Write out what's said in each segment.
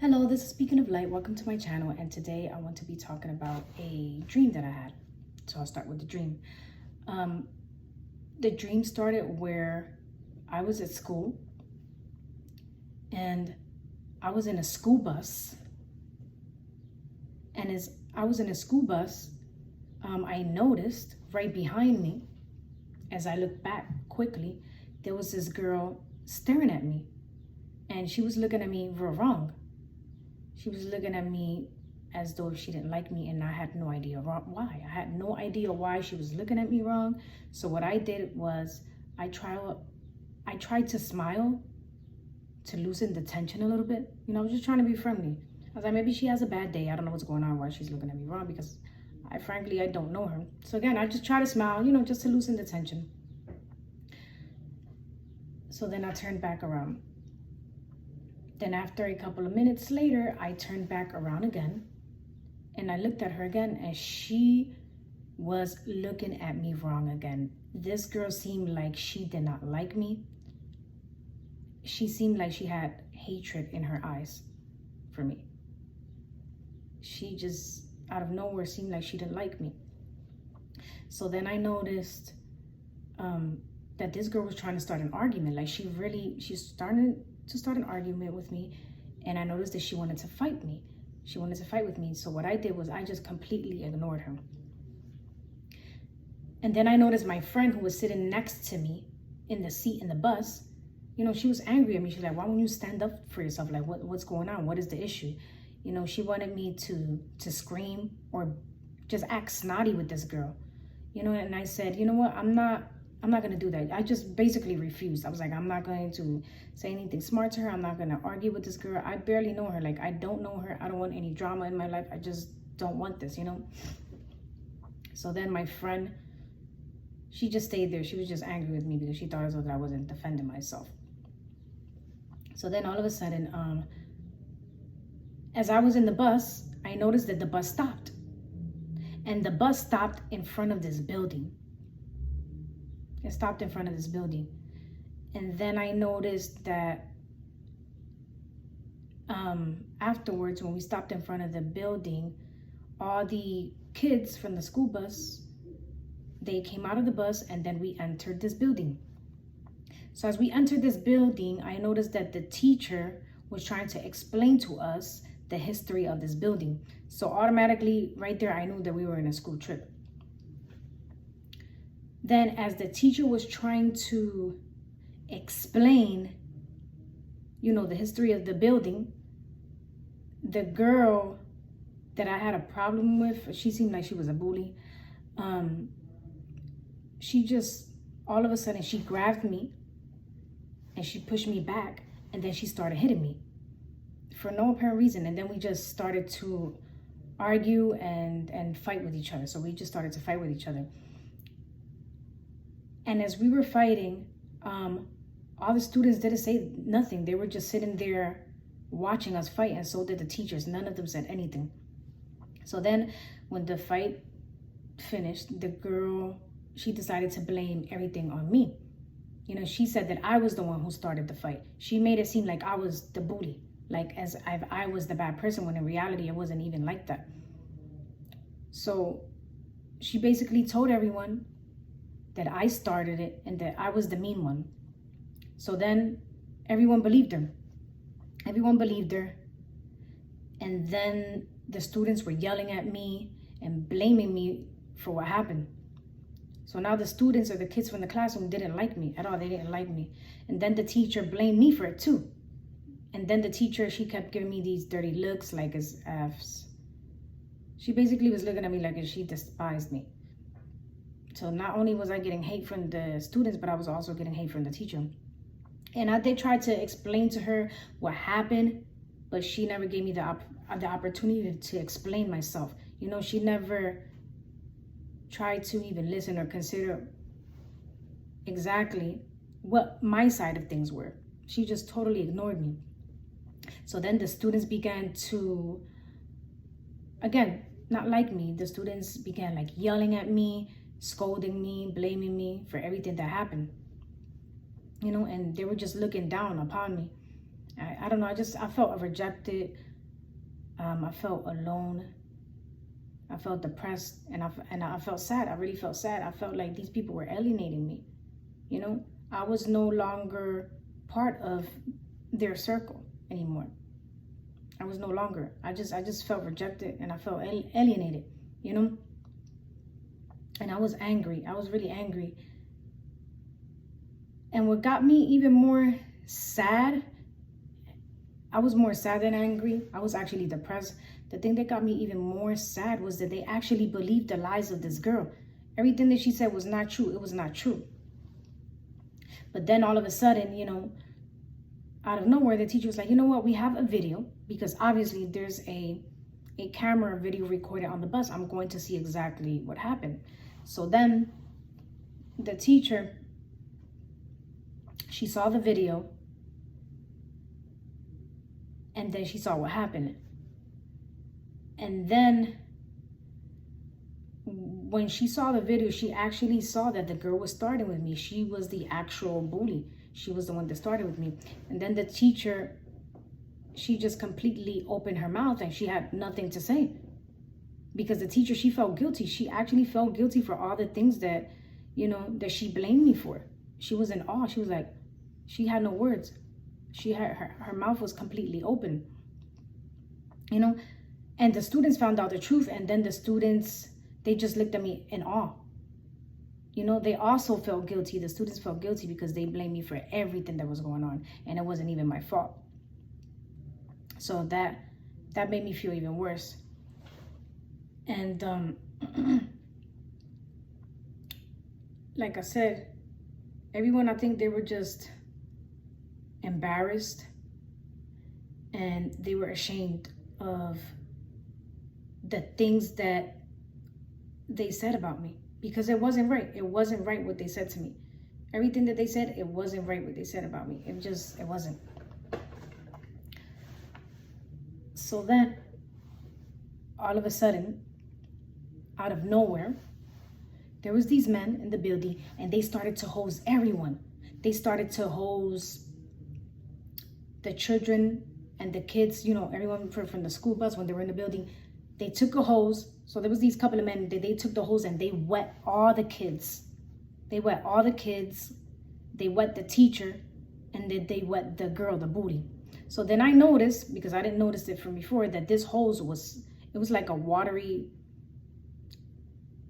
Hello, this is Speaking of Light. Welcome to my channel, and today I want to be talking about a dream that I had. So I'll start with the dream. The dream started where I was at school and I was in a school bus. And as I was in a school bus, I noticed right behind me, as I looked back quickly, there was this girl staring at me, and she was looking at me real wrong. She was looking at me as though she didn't like me, and I had no idea why. I had no idea why she was looking at me wrong. So what I did was I tried to smile to loosen the tension a little bit. I was just trying to be friendly. I was like, maybe she has a bad day. I don't know what's going on, why she's looking at me wrong, because frankly, I don't know her. So again, I just try to smile, just to loosen the tension. So then I turned back around. Then after a couple of minutes later, I turned back around again and I looked at her again, and she was looking at me wrong again. This girl seemed like she did not like me. She seemed like she had hatred in her eyes for me. She just out of nowhere seemed like she didn't like me. So then I noticed that this girl was trying to start an argument. Like she's starting to start an argument with me, and I noticed that she wanted to fight me. She wanted to fight with me. So what I did was I just completely ignored her. And then I noticed my friend who was sitting next to me in the seat in the bus, she was angry at me. She's like, why won't you stand up for yourself? Like, what's going on? What is the issue? She wanted me to scream or just act snotty with this girl, and I said, you know what? I'm not going to do that. I just basically refused. I was like, I'm not going to say anything smart to her. I'm not going to argue with this girl. I barely know her. Like, I don't know her. I don't want any drama in my life. I just don't want this, So then my friend, she just stayed there. She was just angry with me because she thought as though that I wasn't defending myself. So then all of a sudden, as I was in the bus, I noticed that the bus stopped. And the bus stopped in front of this building. It stopped in front of this building. And then I noticed that afterwards, when we stopped in front of the building, all the kids from the school bus, they came out of the bus, and then we entered this building. So as we entered this building, I noticed that the teacher was trying to explain to us the history of this building. So automatically right there, I knew that we were in a school trip. Then as the teacher was trying to explain, the history of the building, the girl that I had a problem with, she seemed like she was a bully. She just, all of a sudden, she grabbed me and she pushed me back, and then she started hitting me for no apparent reason. And then we just started to argue and fight with each other. So we just started to fight with each other. And as we were fighting, all the students didn't say nothing. They were just sitting there watching us fight, and so did the teachers. None of them said anything. So then when the fight finished, the girl, she decided to blame everything on me. She said that I was the one who started the fight. She made it seem like I was the bully, like as if I was the bad person, when in reality, it wasn't even like that. So she basically told everyone that I started it and that I was the mean one. So then everyone believed her. Everyone believed her. And then the students were yelling at me and blaming me for what happened. So now the students or the kids from the classroom didn't like me at all. They didn't like me. And then the teacher blamed me for it too. And then the teacher, she kept giving me these dirty looks, like as F's. She basically was looking at me like she despised me. So not only was I getting hate from the students, but I was also getting hate from the teacher. And I did try to explain to her what happened, but she never gave me the opportunity to explain myself. She never tried to even listen or consider exactly what my side of things were. She just totally ignored me. So then the students began to, again, not like me. The students began like yelling at me, scolding me, blaming me for everything that happened, and they were just looking down upon me. I don't know, I felt rejected. I felt alone. I felt depressed, and I felt sad. I really felt sad. I felt like these people were alienating me. You know, I was no longer part of their circle anymore. I was no longer. I just felt rejected, and I felt alienated, you know? And I was angry. I was really angry. And what got me even more sad, I was more sad than angry. I was actually depressed. The thing that got me even more sad was that they actually believed the lies of this girl. Everything that she said was not true. It was not true. But then all of a sudden, you know, out of nowhere, the teacher was like, you know what, we have a video, because obviously there's a camera video recorded on the bus. I'm going to see exactly what happened. So then the teacher, she saw the video, and then she saw what happened. And then when she saw the video, she actually saw that the girl was starting with me. She was the actual bully. She was the one that started with me. And then the teacher, she just completely opened her mouth and she had nothing to say. Because the teacher, she felt guilty. She actually felt guilty for all the things that, you know, that she blamed me for. She was in awe. She was like, she had no words. She had, her mouth was completely open. You know, and the students found out the truth. And then the students, they just looked at me in awe. You know, they also felt guilty. The students felt guilty because they blamed me for everything that was going on. And it wasn't even my fault. So that made me feel even worse. And like I said, everyone, I think they were just embarrassed. And they were ashamed of the things that they said about me. Because it wasn't right. It wasn't right what they said to me. Everything that they said, it wasn't right what they said about me. It wasn't. So then, all of a sudden, out of nowhere, there was these men in the building, and they started to hose everyone. They started to hose the children and the kids, you know, everyone from the school bus when they were in the building. They took a hose. So there was these couple of men, they took the hose and they wet all the kids. They wet all the kids. They wet the teacher, and then they wet the girl, the bully. So then I noticed, because I didn't notice it from before, that this hose it was like a watery,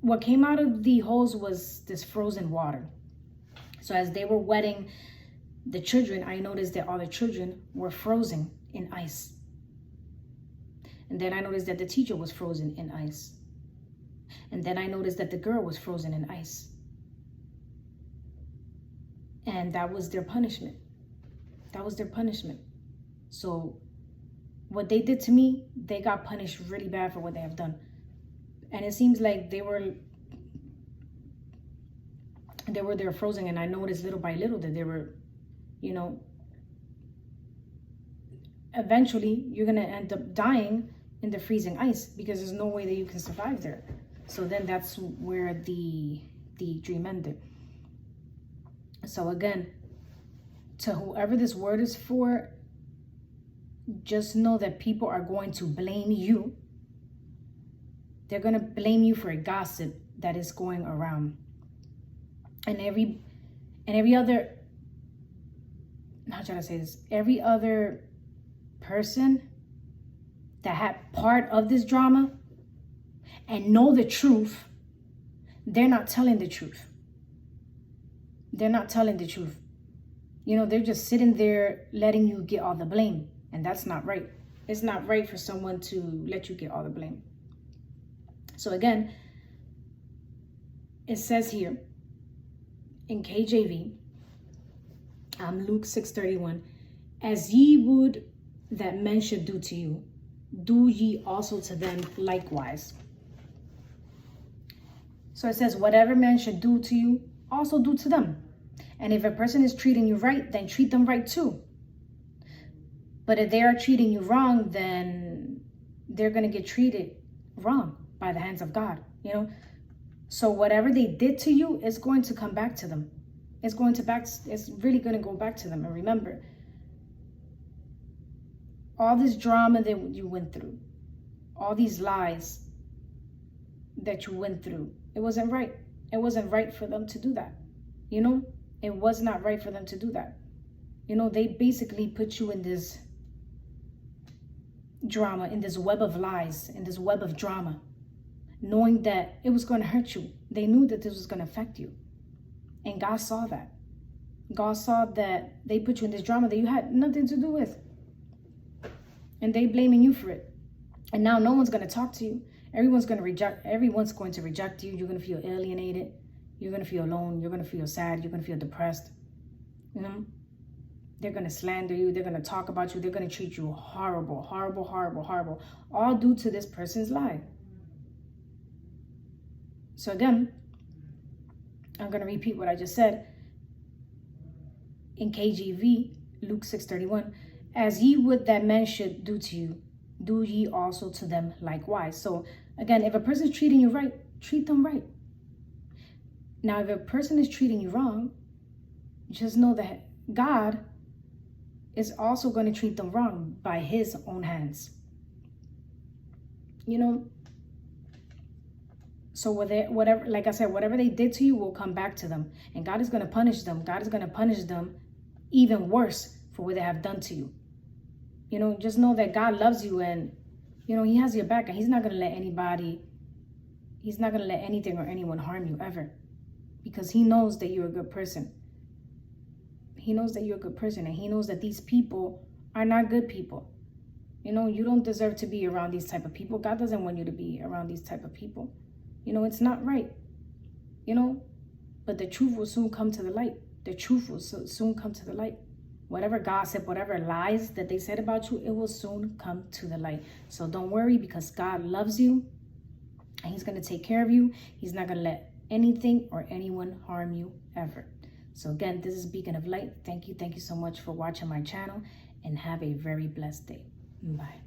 what came out of the hose was this frozen water. So as they were wetting the children, I noticed that all the children were frozen in ice. And then I noticed that the teacher was frozen in ice. And then I noticed that the girl was frozen in ice. And that was their punishment. That was their punishment. So what they did to me, they got punished really bad for what they have done. And it seems like they were there frozen, and I noticed little by little that they were, you know, eventually you're going to end up dying in the freezing ice, because there's no way that you can survive there. So then that's where the dream ended. So again, to whoever this word is for, just know that people are going to blame you. They're going to blame you for a gossip that is going around. And every other, how should I say this? Every other person that had part of this drama and know the truth, they're not telling the truth. They're not telling the truth. You know, they're just sitting there letting you get all the blame. And that's not right. It's not right for someone to let you get all the blame. So again, it says here in KJV, Luke 6:31, as ye would that men should do to you, do ye also to them likewise. So it says, whatever men should do to you, also do to them. And if a person is treating you right, then treat them right too. But if they are treating you wrong, then they're going to get treated wrong by the hands of God, you know. So whatever they did to you is going to come back to them. It's really going to go back to them. And remember, all this drama that you went through, all these lies that you went through. It wasn't right. It wasn't right for them to do that. You know, it was not right for them to do that. You know, they basically put you in this drama, in this web of lies, in this web of drama, knowing that it was going to hurt you. They knew that this was going to affect you. And God saw that. God saw that they put you in this drama that you had nothing to do with. And they blaming you for it. And now no one's going to talk to you. Everyone's going to reject you. You're going to feel alienated. You're going to feel alone. You're going to feel sad. You're going to feel depressed. You know? They're going to slander you. They're going to talk about you. They're going to treat you horrible, horrible, horrible, horrible. All due to this person's lie. So again, I'm going to repeat what I just said. In KJV, Luke 6:31, as ye would that men should do to you, do ye also to them likewise. So again, if a person is treating you right, treat them right. Now, if a person is treating you wrong, just know that God is also going to treat them wrong by his own hands. You know, so whatever, like I said, whatever they did to you will come back to them. And God is going to punish them. God is going to punish them even worse for what they have done to you. You know, just know that God loves you and, you know, he has your back and he's not going to let anything or anyone harm you ever. Because he knows that you're a good person. He knows that you're a good person and he knows that these people are not good people. You know, you don't deserve to be around these type of people. God doesn't want you to be around these type of people. You know, it's not right. You know, but the truth will soon come to the light. The truth will soon come to the light. Whatever gossip, whatever lies that they said about you, it will soon come to the light. So don't worry, because God loves you and he's going to take care of you. He's not going to let anything or anyone harm you ever. So again, this is Beacon of Light. Thank you so much for watching my channel and have a very blessed day. Bye.